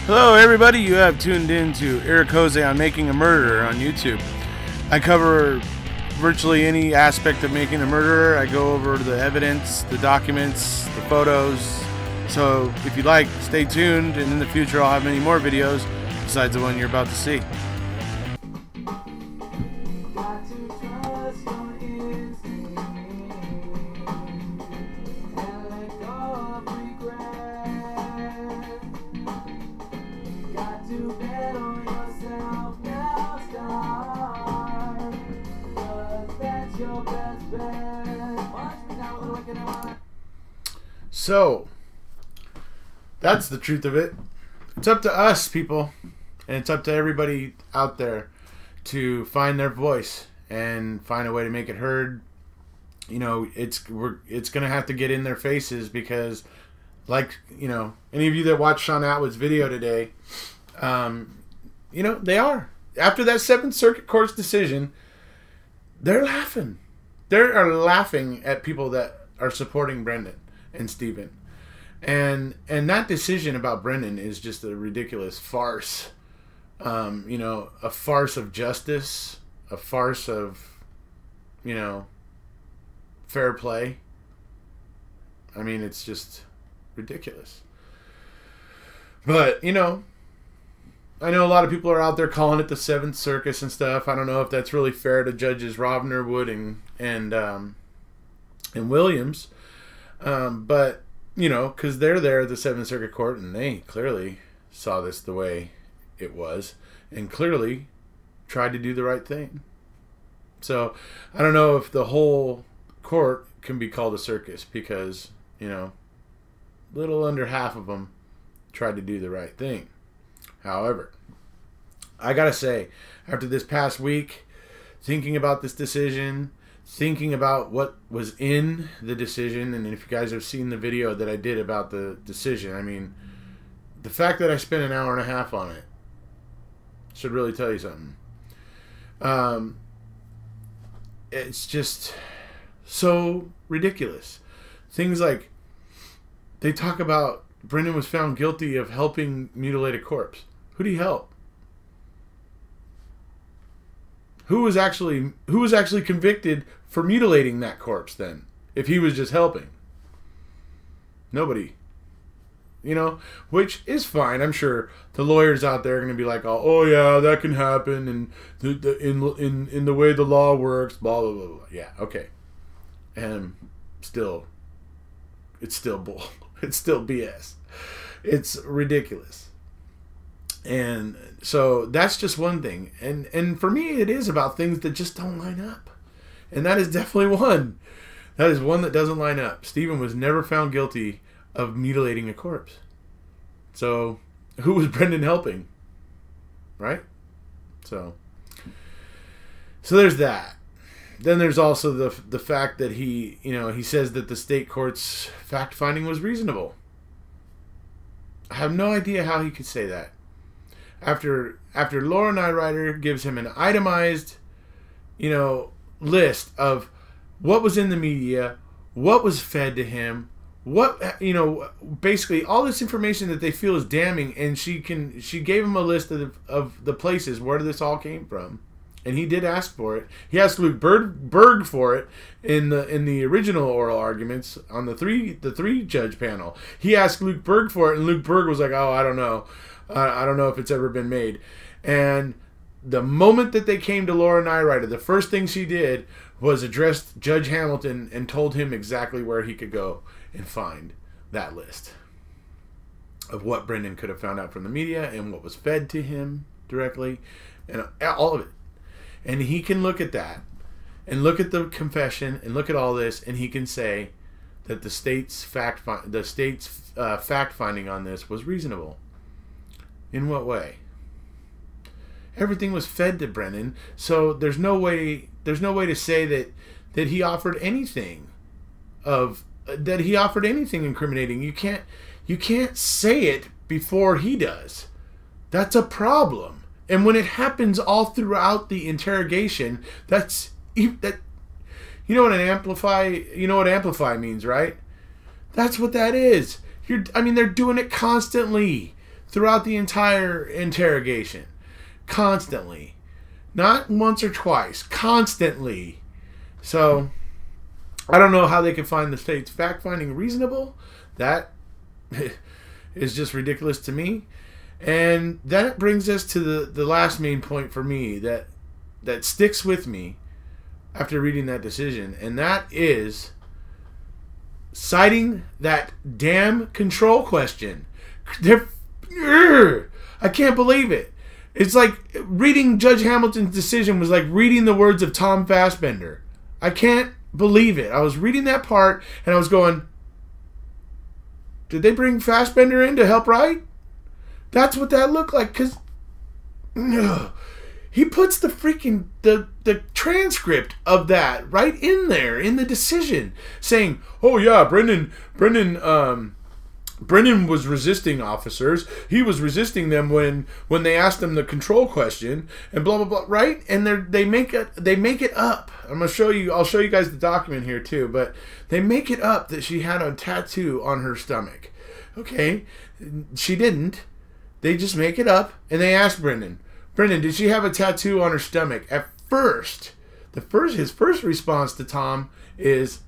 Hello everybody, you have tuned in to Eric Jose on Making a Murderer on YouTube. I cover virtually any aspect of making a murderer. I go over the evidence, the documents, the photos. So if you like, stay tuned, and in the future I'll have many more videos besides the one you're about to see. So, that's the truth of it. It's up to us, people, and it's up to everybody out there to find their voice and find a way to make it heard. You know, it's going to have to get in their faces because, like, you know, any of you that watched Sean Atwood's video today, you know, they are. After that 7th Circuit Court's decision, they're laughing. They are laughing at people that are supporting Brendan and Stephen. And that decision about Brendan is just a ridiculous farce. You know, a farce of justice, a farce of, you know, fair play. I mean, it's just ridiculous. But, you know, I know a lot of people are out there calling it the 7th Circus and stuff. I don't know if that's really fair to Judges Rovner, Wood, and Williams. But, you know, because they're there at the 7th Circuit Court, and they clearly saw this the way it was, and clearly tried to do the right thing. So, I don't know if the whole court can be called a circus, because, you know, little under half of them tried to do the right thing. However, I gotta say, after this past week, thinking about this decision, thinking about what was in the decision, and if you guys have seen the video that I did about the decision, I mean, the fact that I spent an hour and a half on it should really tell you something. It's just so ridiculous. Things like, they talk about Brendan was found guilty of helping mutilate a corpse. Who did he help? Who was actually convicted for mutilating that corpse then, if he was just helping? Nobody. You know, which is fine. I'm sure the lawyers out there are going to be like, oh yeah, that can happen, and in the way the law works, blah blah blah blah. Yeah, okay. And still, it's still bull. It's still BS. It's ridiculous. And so that's just one thing. And for me, it is about things that just don't line up. And that is definitely one. That is one that doesn't line up. Stephen was never found guilty of mutilating a corpse. So who was Brendan helping? Right? So there's that. Then there's also the fact that he says that the state court's fact-finding was reasonable. I have no idea how he could say that. After Laura Nyrider gives him an itemized, you know, list of what was in the media, what was fed to him, what, you know, basically all this information that they feel is damning, and she gave him a list of the places where this all came from, and he did ask for it. He asked Luke Berg for it in the original oral arguments on the three judge panel. He asked Luke Berg for it, and Luke Berg was like, oh, I don't know. I don't know if it's ever been made. And the moment that they came to Laura Nyrider, the first thing she did was address Judge Hamilton and told him exactly where he could go and find that list of what Brendan could have found out from the media and what was fed to him directly, and all of it. And he can look at that and look at the confession and look at all this, and he can say that the state's fact finding on this was reasonable. In what way? Everything was fed to Brendan, so there's no way to say that he offered anything incriminating. You can't say it before he does. That's a problem. And when it happens all throughout the interrogation, that you know what amplify means, right? That's what that is. They're doing it constantly. throughout the entire interrogation. Constantly. Not once or twice. Constantly. So, I don't know how they can find the state's fact-finding reasonable. That is just ridiculous to me. And that brings us to the last main point for me that sticks with me after reading that decision. And that is citing that damn control question. I can't believe it. It's like reading Judge Hamilton's decision was like reading the words of Tom Fassbender. I can't believe it. I was reading that part and I was going, did they bring Fassbender in to help write? That's what that looked like, because he puts the freaking the transcript of that right in there in the decision, saying, "Oh yeah, Brendan was resisting officers. He was resisting them when they asked him the control question and blah blah blah." Right? And they make it up. I'll show you guys the document here too. But they make it up that she had a tattoo on her stomach. Okay, she didn't. They just make it up, and they ask Brendan, did she have a tattoo on her stomach? At first, his first response to Tom is,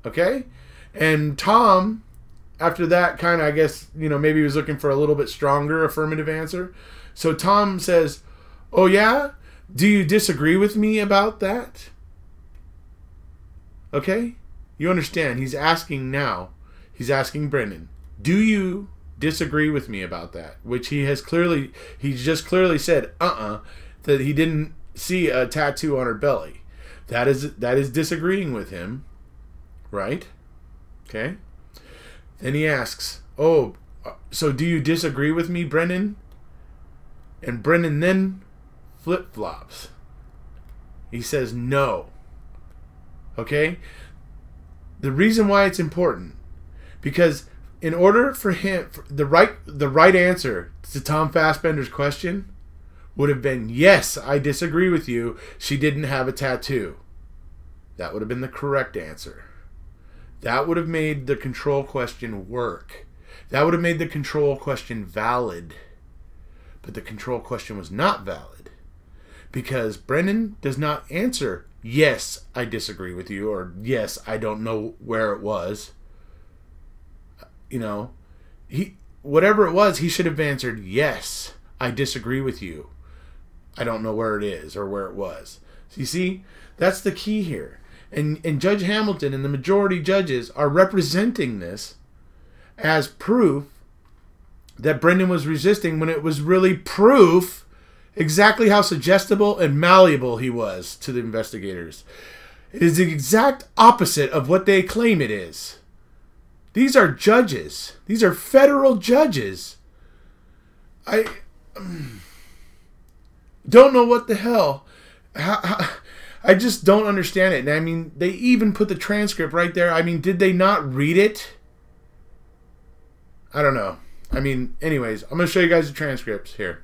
okay? And Tom, after that, kind of, I guess, maybe he was looking for a little bit stronger affirmative answer. So Tom says, "Oh yeah? Do you disagree with me about that?" Okay? You understand, he's asking Brendan, do you disagree with me about that? Which he just clearly said, that he didn't see a tattoo on her belly. That is disagreeing with him, right? Okay. Then he asks, "Oh, so do you disagree with me, Brendan?" And Brendan then flip-flops. He says no. Okay? The reason why it's important, because in order for him, the right answer to Tom Fassbender's question would have been, "Yes, I disagree with you. She didn't have a tattoo." That would have been the correct answer. That would have made the control question work. That would have made the control question valid. But the control question was not valid because Brendan does not answer, "Yes, I disagree with you," or "Yes, I don't know where it was." Whatever it was, he should have answered, "Yes, I disagree with you. I don't know where it is or where it was." So you see, that's the key here. And Judge Hamilton and the majority judges are representing this as proof that Brendan was resisting when it was really proof exactly how suggestible and malleable he was to the investigators. It is the exact opposite of what they claim it is. These are judges. These are federal judges. I don't know what the hell. I just don't understand it. And I mean, they even put the transcript right there. I mean, did they not read it? I don't know. I mean, anyways, I'm going to show you guys the transcripts here.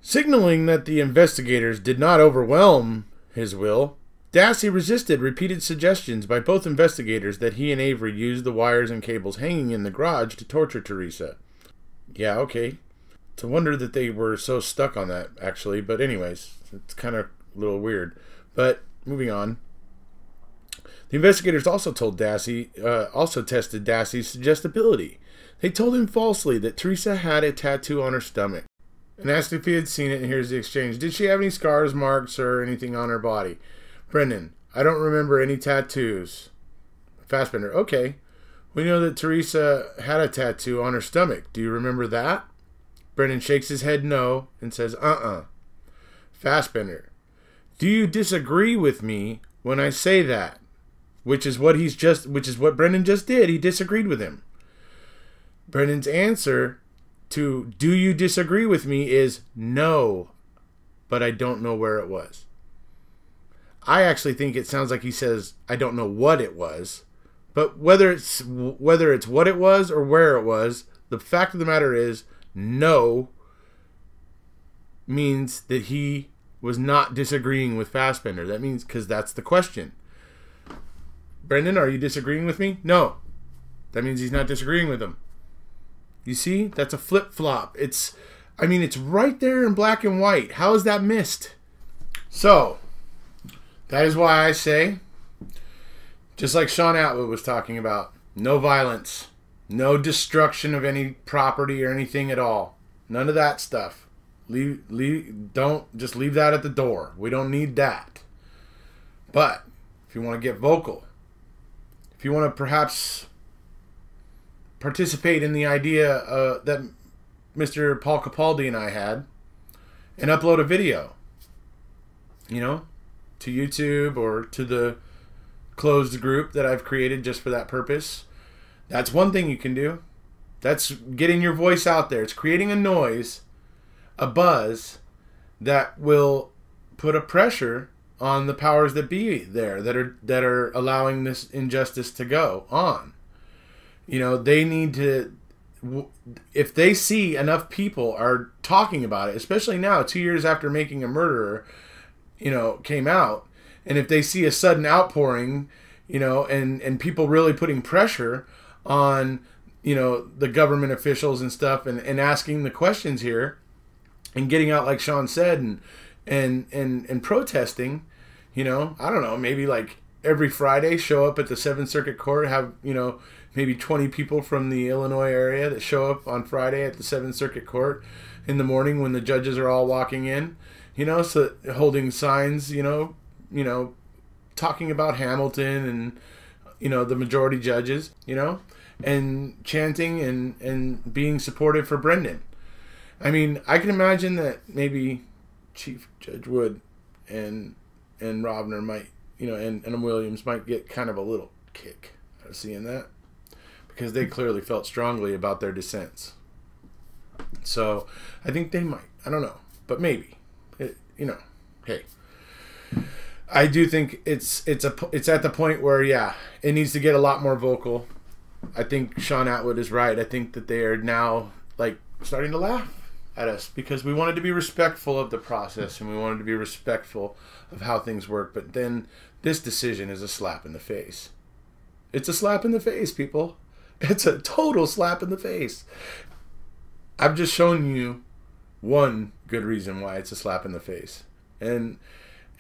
Signaling that the investigators did not overwhelm his will, Dassey resisted repeated suggestions by both investigators that he and Avery used the wires and cables hanging in the garage to torture Teresa. Yeah, okay. It's a wonder that they were so stuck on that, actually. But anyways, it's kind of a little weird. But moving on. The investigators also tested Dassey's suggestibility. They told him falsely that Teresa had a tattoo on her stomach and asked if he had seen it, and here's the exchange. Did she have any scars, marks, or anything on her body? Brendan, I don't remember any tattoos. Fassbender, okay. We know that Teresa had a tattoo on her stomach. Do you remember that? Brendan shakes his head no and says, Fassbender, do you disagree with me when I say that? Which is what Brendan just did. He disagreed with him. Brendan's answer to "do you disagree with me" is no, but I don't know where it was. I actually think it sounds like he says I don't know what it was, but whether it's what it was or where it was, the fact of the matter is no means that he was not disagreeing with Fassbender. That means, because that's the question. Brendan, are you disagreeing with me? No. That means he's not disagreeing with them. You see? That's a flip-flop. I mean, it's right there in black and white. How is that missed? So, that is why I say, just like Sean Atwood was talking about, no violence, no destruction of any property or anything at all. None of that stuff. Don't just leave that at the door. We don't need that. But if you want to get vocal, if you want to perhaps participate in the idea that Mr. Paul Capaldi and I had, and upload a video, to YouTube or to the closed group that I've created just for that purpose, that's one thing you can do. That's getting your voice out there. It's creating a noise, a buzz that will put a pressure on the powers that be there that are allowing this injustice to go on. They need to, if they see enough people are talking about it, especially now 2 years after Making a Murderer, came out, and if they see a sudden outpouring, and people really putting pressure on, the government officials and stuff, and asking the questions here, and getting out like Sean said, and protesting, I don't know, maybe like every Friday show up at the 7th Circuit Court, have, maybe 20 people from the Illinois area that show up on Friday at the 7th Circuit Court in the morning when the judges are all walking in, so holding signs, talking about Hamilton and, the majority judges, and chanting and being supportive for Brendan. I mean, I can imagine that maybe Chief Judge Wood and Robner might, and Williams might get kind of a little kick out of seeing that, because they clearly felt strongly about their dissents. So I think they might. I don't know, but maybe. Hey, I do think it's at the point where, yeah, it needs to get a lot more vocal. I think Sean Atwood is right. I think that they are now starting to laugh at us because we wanted to be respectful of the process and we wanted to be respectful of how things work. But then this decision is a slap in the face. It's a slap in the face, people. It's a total slap in the face. I've just shown you one good reason why it's a slap in the face. And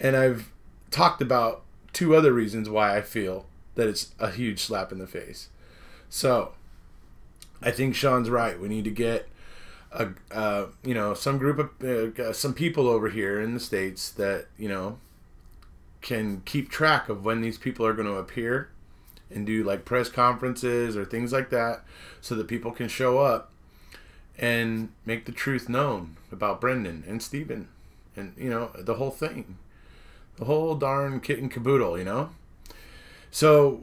I've talked about 2 other reasons why I feel that it's a huge slap in the face. So, I think Sean's right. We need to get some group of some people over here in the States that, can keep track of when these people are going to appear and do press conferences or things like that, so that people can show up and make the truth known about Brendan and Stephen and, the whole thing. The whole darn kit and caboodle, So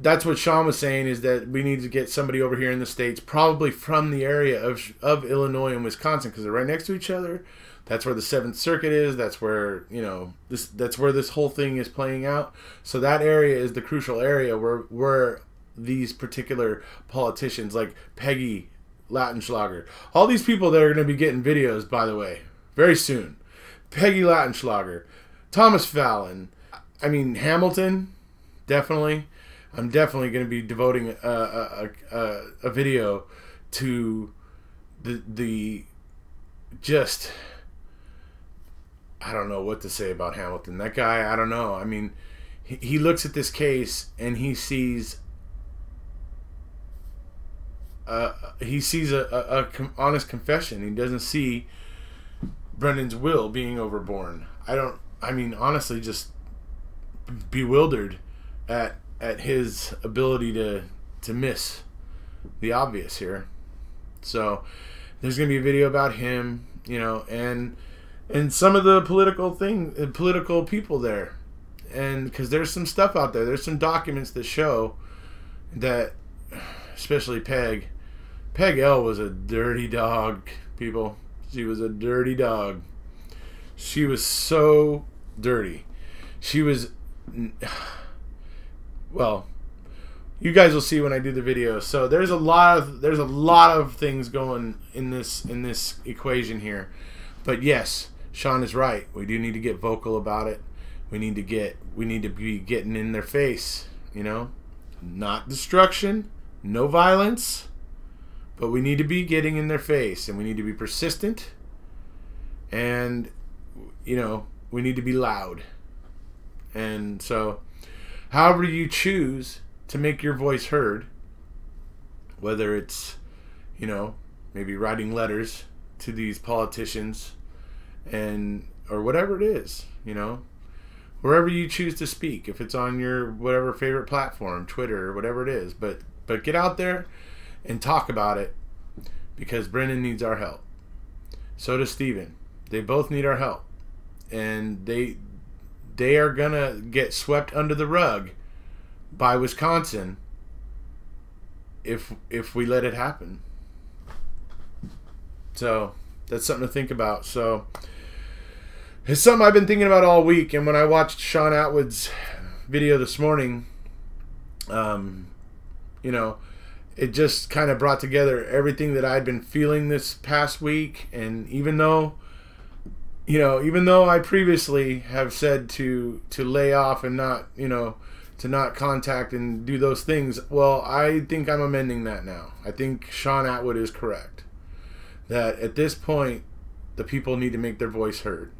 that's what Sean was saying, is that we need to get somebody over here in the States, probably from the area of Illinois and Wisconsin, because they're right next to each other. That's where the 7th Circuit is. That's where, that's where this whole thing is playing out. So that area is the crucial area where these particular politicians, like Peggy Lattenschlager, all these people that are going to be getting videos, by the way, very soon. Peggy Lattenschlager, Thomas Fallon, Hamilton, definitely. I'm definitely going to be devoting a video to the just, I don't know what to say about Hamilton. That guy, I don't know. He looks at this case and he sees a honest confession. He doesn't see Brendan's will being overborne. Honestly, just bewildered at his ability to miss the obvious here. So there's going to be a video about him, and some of the political people there. And because there's some stuff out there. There's some documents that show that, especially Peg L was a dirty dog, people. She was a dirty dog. She was so dirty. She was, well, you guys will see when I do the video. So there's a lot of things going in this equation here. But yes, Sean is right. We do need to get vocal about it. We need to be getting in their face, Not destruction, no violence, but we need to be getting in their face, and we need to be persistent, and we need to be loud. And so however you choose to make your voice heard, whether it's maybe writing letters to these politicians or whatever it is, wherever you choose to speak, if it's on your whatever favorite platform, Twitter or whatever it is, but get out there and talk about it, because Brendan needs our help. So does Steven. They both need our help, and they are gonna get swept under the rug by Wisconsin if we let it happen. So that's something to think about. So it's something I've been thinking about all week, and when I watched Sean Atwood's video this morning, it just kind of brought together everything that I'd been feeling this past week. And even though I previously have said to lay off and not, to not contact and do those things, well, I think I'm amending that now. I think Sean Atwood is correct. That at this point, the people need to make their voice heard.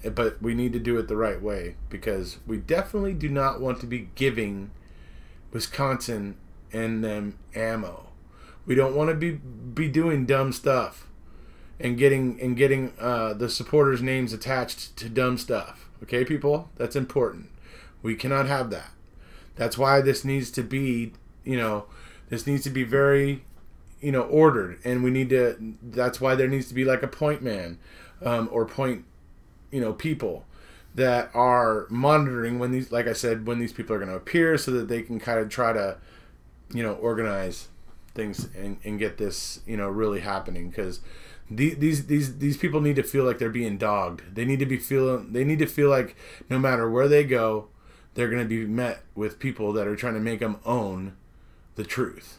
But we need to do it the right way, because we definitely do not want to be giving Wisconsin and them ammo. We don't want to be doing dumb stuff and getting the supporters' names attached to dumb stuff. Okay, people? That's important. We cannot have that. That's why this needs to be, very, ordered, and that's why there needs to be like a point man, or point, people that are monitoring when these, like I said, when these people are going to appear, so that they can kind of try to, organize things and get this, really happening, because these people need to feel like they're being dogged. They need to feel like no matter where they go, they're going to be met with people that are trying to make them own the truth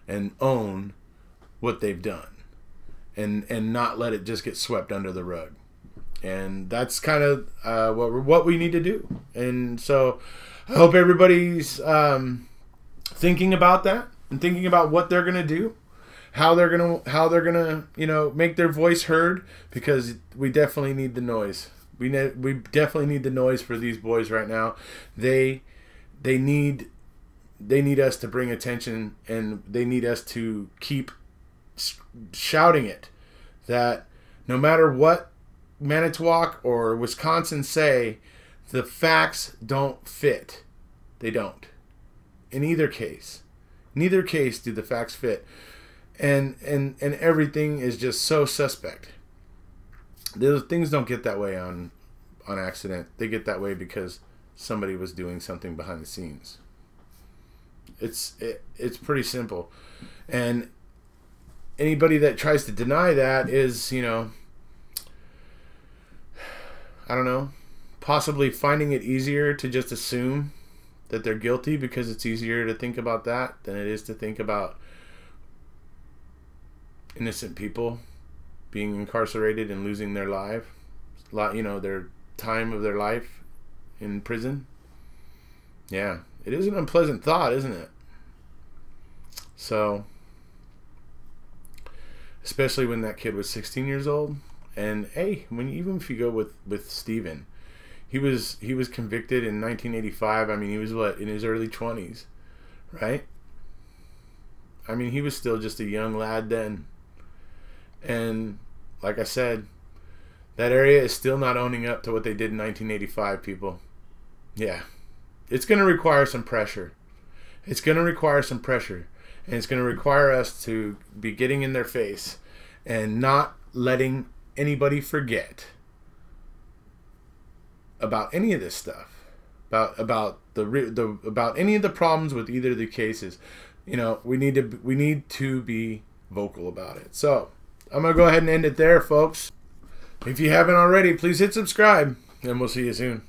and own what they've done, and not let it just get swept under the rug. And that's kind of what we need to do. And so I hope everybody's thinking about that, and thinking about what they're going to do, how they're going to make their voice heard, because we definitely need the noise. We definitely need the noise for these boys right now. They need us to bring attention, and they need us to keep shouting it, that no matter what Manitowoc or Wisconsin say, the facts don't fit. They don't. In either case do the facts fit. And everything is just so suspect. Those things don't get that way on accident. They get that way because somebody was doing something behind the scenes. It's pretty simple. And anybody that tries to deny that is, I don't know, possibly finding it easier to just assume that they're guilty, because it's easier to think about that than it is to think about innocent people being incarcerated and losing their life, their time of their life in prison. Yeah, it is an unpleasant thought, isn't it? So, especially when that kid was 16 years old. And hey, even if you go with Steven, he was convicted in 1985. I mean, he was in his early 20s, right? I mean, he was still just a young lad then. And like I said, that area is still not owning up to what they did in 1985, people. Yeah. It's going to require some pressure. It's going to require some pressure. And it's going to require us to be getting in their face and not letting anybody forget about any of this stuff. About any of the problems with either of the cases. We need to be vocal about it. So, I'm going to go ahead and end it there, folks. If you haven't already, please hit subscribe, and we'll see you soon.